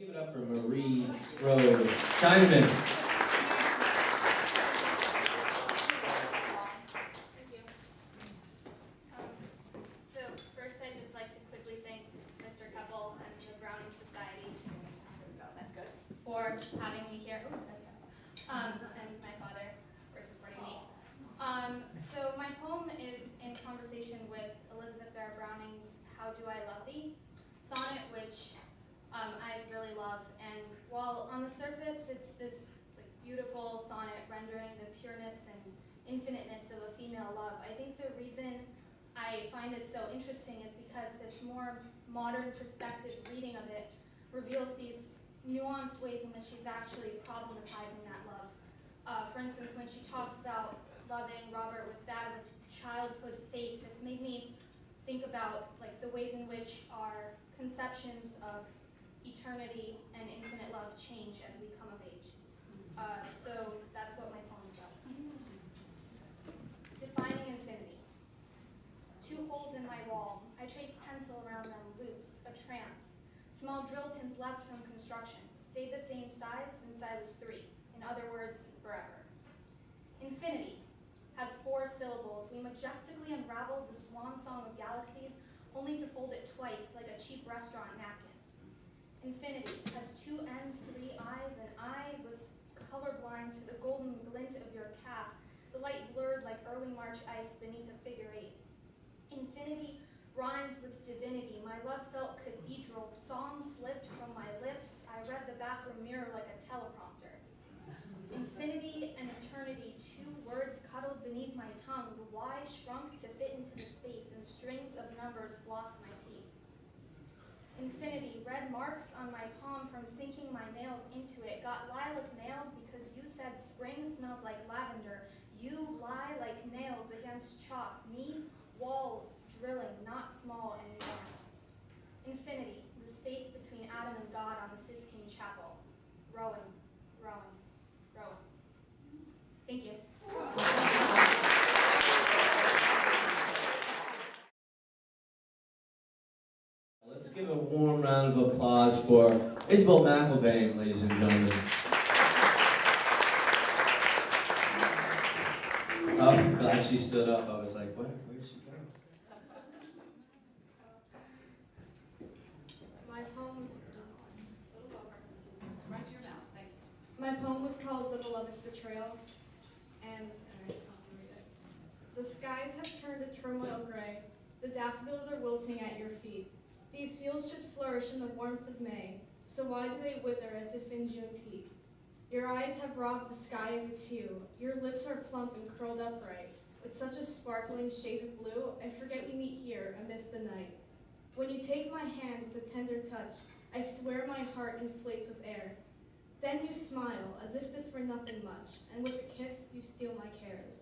Give it up for Marie Rose Sheinerman. Thank you. So first I'd just like to quickly thank Mr. Keppel and the Browning Society, that's good, for having me here. Ooh, that's good. And my father for supporting me. So my poem is in conversation with Elizabeth Barrett Browning's How Do I Love Thee sonnet, which I really love. And while on the surface it's this beautiful sonnet rendering the pureness and infiniteness of a female love, I think the reason I find it so interesting is because this more modern perspective reading of it reveals these nuanced ways in which she's actually problematizing that love. For instance, when she talks about loving Robert with that of childhood faith, this made me think about the ways in which our conceptions of eternity and infinite love change as we come of age. So that's what my poem's about. Defining infinity. 2 holes in my wall. I trace pencil around them, loops, a trance. Small drill pins left from construction, stayed the same size since I was 3. In other words, forever. Infinity has 4 syllables. We majestically unraveled the swan song of galaxies, only to fold it twice like a cheap restaurant napkin. Infinity has 2 ends, 3 eyes, and I was colorblind to the golden glint of your calf, the light blurred like early March ice beneath a figure 8. Infinity rhymes with divinity. My love felt cathedral. Psalms slipped from my lips. I read the bathroom mirror like a teleprompter. Infinity and eternity, 2 words cuddled beneath my tongue. The Y shrunk to fit into the space, and strings of numbers flossed my teeth. Infinity, red marks on my palm from sinking my nails into it. Got lilac nails because you said spring smells like lavender. You lie like nails against chalk. Me, wall drilling, not small anymore. Infinity, the space between Adam and God on the Sistine Chapel. Rowing, rowing, rowing. Thank you. Let's give a warm round of applause for Isabella McIlvaine, ladies and gentlemen. Oh, I'm glad she stood up. I was like, where did she go? My poem was called The Beloved's Betrayal, and the skies have turned a turmoil gray. The daffodils are wilting at your feet. These fields should flourish in the warmth of May, so why do they wither as if in June's heat? Your eyes have robbed the sky of its hue. Your lips are plump and curled upright, with such a sparkling shade of blue, I forget we meet here amidst the night. When you take my hand with a tender touch, I swear my heart inflates with air. Then you smile, as if this were nothing much, and with a kiss you steal my cares.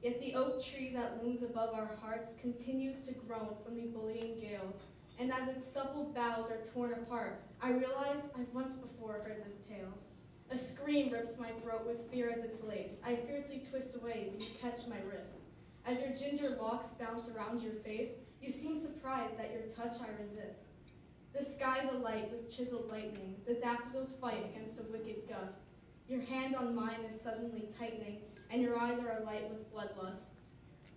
Yet the oak tree that looms above our hearts continues to groan from the bullying gale, and as its supple boughs are torn apart, I realize I've once before heard this tale. A scream rips my throat with fear as its lace. I fiercely twist away, but you catch my wrist. As your ginger locks bounce around your face, you seem surprised that your touch I resist. The sky's alight with chiseled lightning. The daffodils fight against a wicked gust. Your hand on mine is suddenly tightening, and your eyes are alight with bloodlust.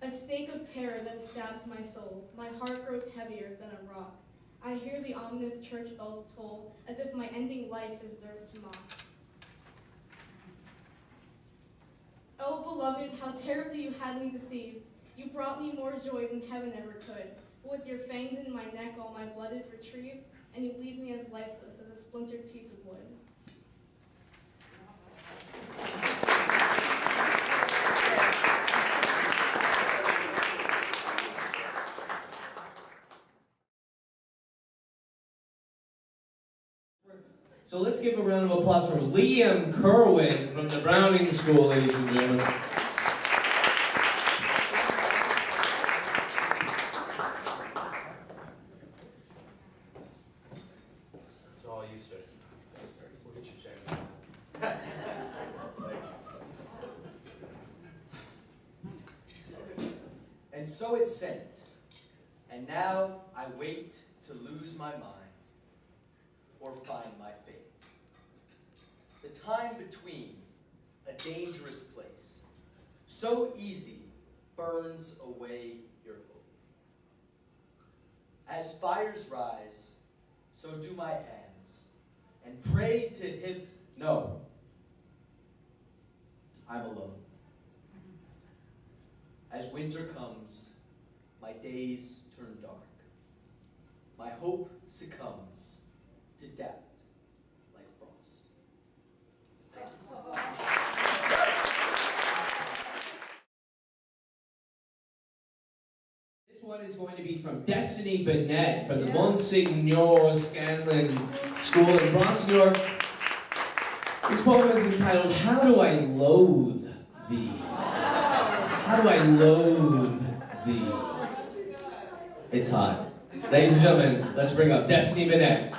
A stake of terror that stabs my soul. My heart grows heavier than a rock. I hear the ominous church bells toll, as if my ending life is theirs to mock. Oh, beloved, how terribly you had me deceived. You brought me more joy than heaven ever could. But with your fangs in my neck, all my blood is retrieved, and you leave me as lifeless as a splintered piece of wood. So let's give a round of applause for Liam Kerwin from the Browning School, ladies and gentlemen. It's all you, sir. We'll get your check. And so it sent, and now I wait to lose my mind. or find my fate. The time between, a dangerous place, so easy burns away your hope. As fires rise, so do my hands, and pray to him. No, I'm alone. As winter comes, my days turn dark. My hope succumbs to doubt like frost. Thank you. This one is going to be from Destiny Bennett from the Monsignor Scanlan School in Bronx, New York. This poem is entitled, How Do I Loathe Thee? How do I loathe thee? It's hot. Ladies and gentlemen, let's bring up Destiny Bennett.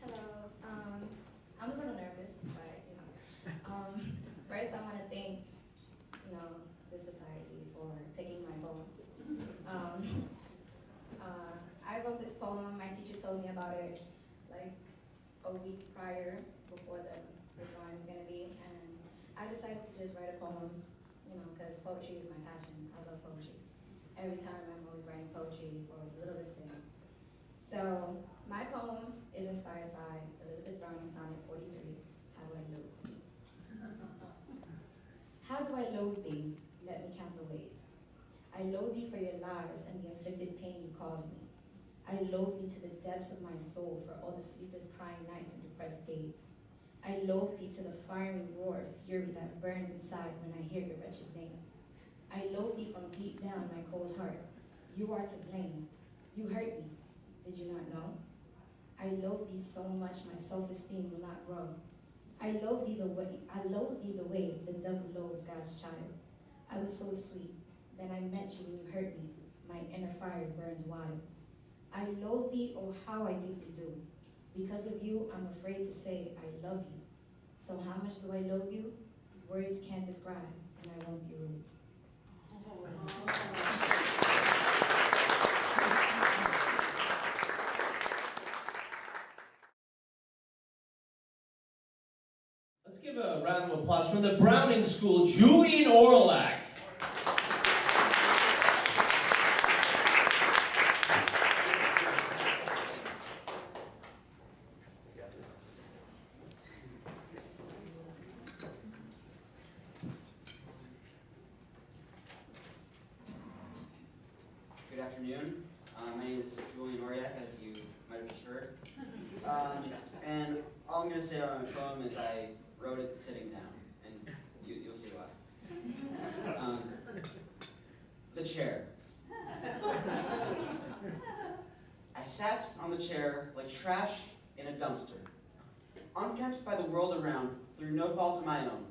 Hello. I'm a little nervous, but first I want to thank the society for picking my poem. I wrote this poem. My teacher told me about it like a week prior, before the drawing was gonna be, and I decided to just write a poem, because poetry is my passion. I love poetry. Every time I'm always writing poetry for the littlest things. So my poem is inspired by Elizabeth Browning's Sonnet 43, How Do I Loathe Thee? How do I loathe thee? Let me count the ways. I loathe thee for your lies and the inflicted pain you caused me. I loathe thee to the depths of my soul for all the sleepless crying nights and depressed days. I loathe thee to the fiery roar of fury that burns inside when I hear your wretched name. I loathe thee from deep down my cold heart. You are to blame. You hurt me. Did you not know? I loathe thee so much my self-esteem will not grow. I loathe thee the way the devil loathes God's child. I was so sweet, then I met you when you hurt me. My inner fire burns wild. I loathe thee, oh how I deeply do. Because of you, I'm afraid to say I love you. So how much do I loathe you? Words can't describe, and I won't be rude. Let's give a round of applause from the Browning School, Julian Orillac. Good afternoon. My name is Julian Orillac, as you might have just heard. And all I'm going to say about my poem is I wrote it sitting down, and you'll see why. The chair. I sat on the chair like trash in a dumpster, unkempt by the world around through no fault of my own.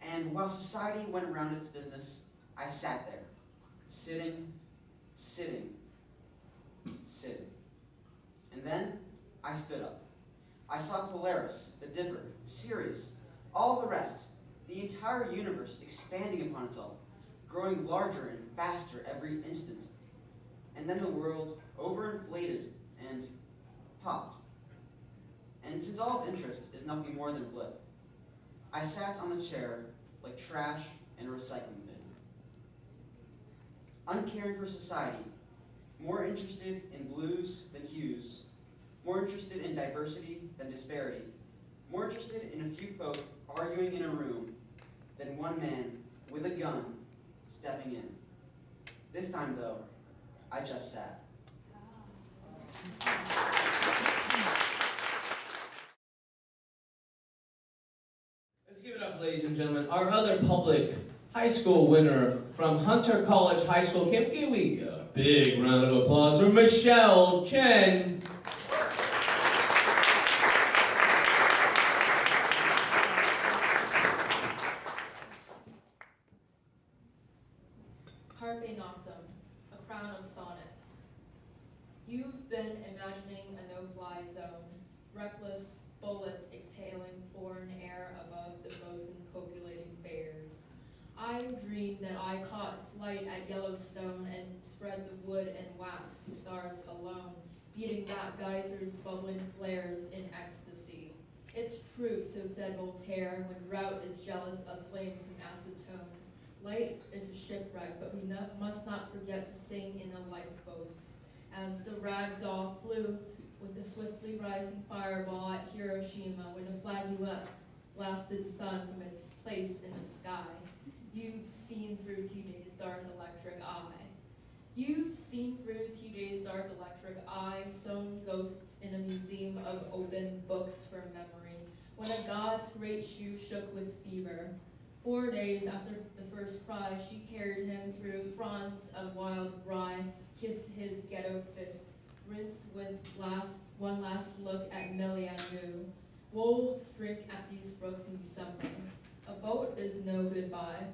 And while society went around its business, I sat there, sitting. And then I stood up. I saw Polaris, the Dipper, Sirius, all the rest, the entire universe expanding upon itself, growing larger and faster every instant. And then the world overinflated and popped. And since all of interest is nothing more than blip, I sat on the chair like trash in a recycling bin. Uncaring for society, more interested in blues than hues, more interested in diversity than disparity, more interested in a few folk arguing in a room than one man with a gun stepping in. This time, though, I just sat. Let's give it up, ladies and gentlemen. Our other public high school winner from Hunter College High School. Can we a big round of applause for Michelle Chen. Carpe Noctem, a crown of sonnets. You've been imagining a no-fly zone, reckless bullets exhaling foreign air above the I dreamed that I caught flight at Yellowstone and spread the wood and wax to stars alone, beating back geysers, bubbling flares in ecstasy. It's true, so said Voltaire, when drought is jealous of flames and acetone. Light is a shipwreck, but we must not forget to sing in the lifeboats. As the rag doll flew with the swiftly rising fireball at Hiroshima when a flageolet blasted the sun from its place in the sky. You've seen through TJ's dark electric eye. You've seen through TJ's dark electric eye, sewn ghosts in a museum of open books for memory, when a god's great shoe shook with fever. 4 days after the first cry, she carried him through fronds of wild rye, kissed his ghetto fist, rinsed with one last look at Melianu. Wolves drink at these brooks in December. A boat is no goodbye.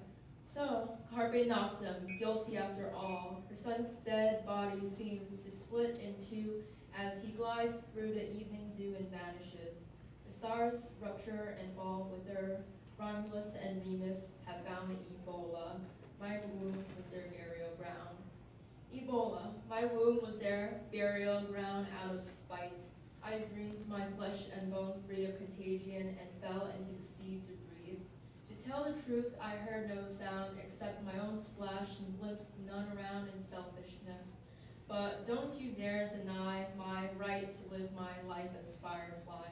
So, carpe noctem, guilty after all. Her son's dead body seems to split in two as he glides through the evening dew and vanishes. The stars rupture and fall with her. Romulus and Remus have found Ebola. My womb was their burial ground. Ebola, my womb was their burial ground out of spite. I dreamed my flesh and bone free of contagion and fell into the sea to breathe. To tell the truth, I heard no sound except my own splash and glimpsed none around in selfishness. But don't you dare deny my right to live my life as Firefly.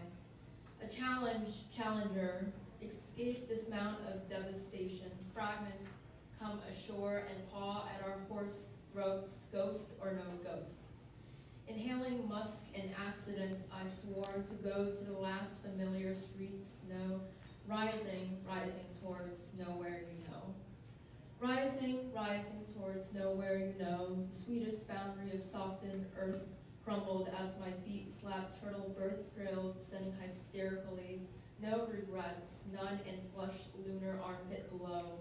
A challenger, escape this mount of devastation. Fragments come ashore and paw at our hoarse throats, ghost or no ghosts. Inhaling musk and accidents, I swore to go to the last familiar streets, no, rising towards nowhere you know. Rising towards nowhere you know, the sweetest boundary of softened earth crumbled as my feet slapped turtle birth trails, descending hysterically. No regrets, none in flushed lunar armpit glow.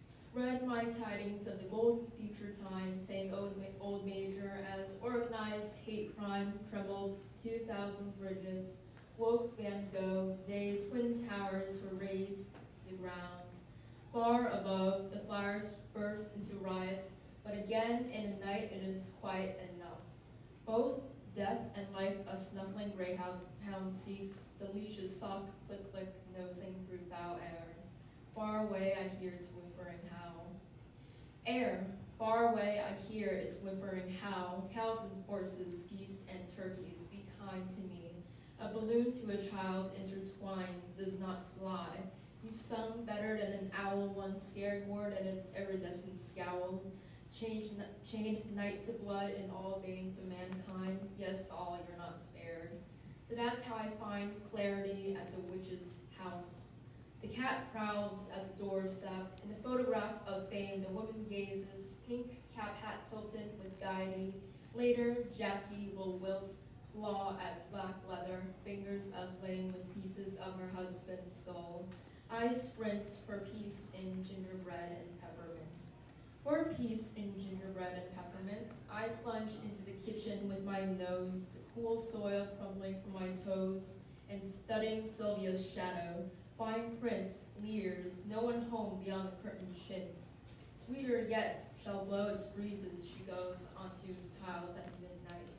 Spread my tidings of the golden future time, sang old Major, as organized hate crime trembled 2,000 bridges. Woke Van Gogh, day twin towers were razed to the ground. Far above, the flowers burst into riots, but again in a night it is quiet enough. Both death and life a snuffling greyhound seeks, the leash's soft click-click nosing through foul air. Far away I hear its whimpering howl. Air, far away I hear its whimpering howl. Cows and horses, geese and turkeys, be kind to me. A balloon to a child intertwined does not fly. You've sung better than an owl once, scared more than its iridescent scowl. Chained night to blood in all veins of mankind. Yes, all, you're not spared. So that's how I find clarity at the witch's house. The cat prowls at the doorstep. In the photograph of fame, the woman gazes, pink cap hat tilted with gaiety. Later, Jackie will wilt, claw at black leather, fingers aflame with pieces of her husband's skull. I sprint for peace in gingerbread and peppermints. For peace in gingerbread and peppermints, I plunge into the kitchen with my nose, the cool soil crumbling from my toes, and studying Sylvia's shadow. Fine print, leers, no one home beyond the curtained chintz. Sweeter yet shall blow its breezes, she goes onto the tiles at midnight.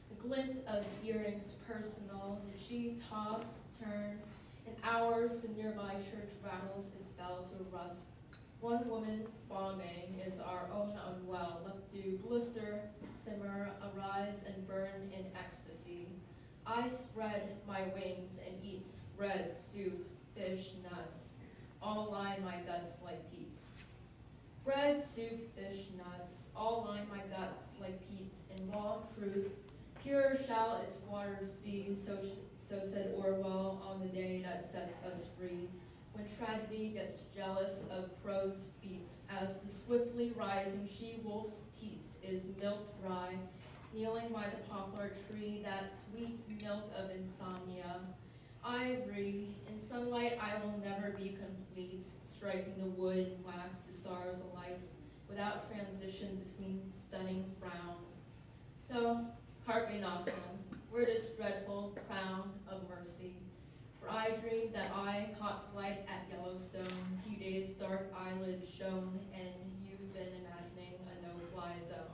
The glint of earrings personal, did she toss, turn? In hours, the nearby church rattles its bell to rust. One woman's bombing is our own unwell, left to blister, simmer, arise, and burn in ecstasy. I spread my wings and eat bread, soup, fish, nuts, all line my guts like peat. Bread, soup, fish, nuts, all line my guts like peat. In raw truth, pure shall its waters be, so said Orwell on the day that sets us free. When tragedy gets jealous of crow's feet, as the swiftly rising she-wolf's teat is milked dry, kneeling by the poplar tree, that sweet milk of insomnia. I agree, in sunlight I will never be complete, striking the wood and wax to stars alight, without transition between stunning frowns. So, carpe noctem, wear this dreadful crown of mercy. For I dreamed that I caught flight at Yellowstone, T-Day's dark eyelid shone, and you've been imagining a no-fly zone.